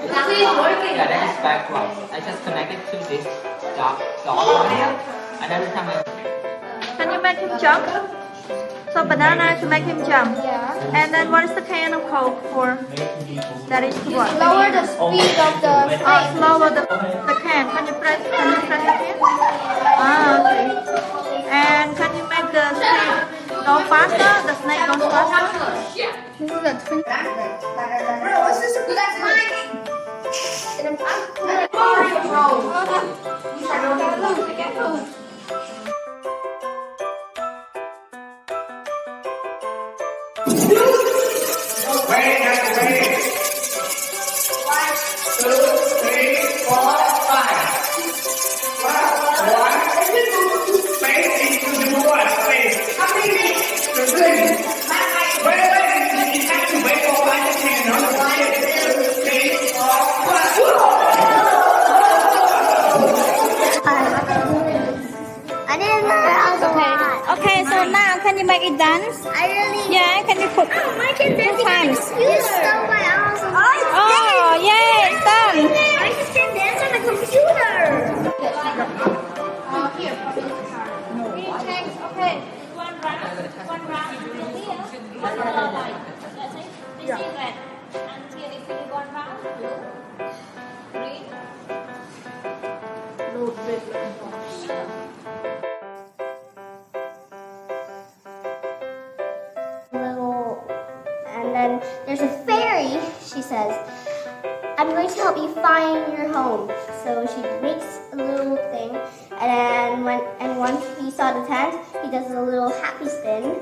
Yeah, that is backwards. I just connect it to this dot over here, and every time I Can you make him jump? So banana to make him jump. Yeah. And then what is the can of Coke for? That is to what? Lower the speed of the snake. Lower the can. Can you press the can? Ah, okay. And can you make the snake go faster? The snake goes faster? This is a twin. I didn't know that was a lot. Okay, so now can you make it dance? I really. Yeah, can you put I can dance two times? You stole my arms. Oh, yay, it's done. I just can dance on the computer. Okay, one round in the wheel. This is red. Until it finish one round, green. Little, and then there's a fairy. She says, "I'm going to help you find your home." So she makes a little thing, and once he saw the tent, he does a little happy spin,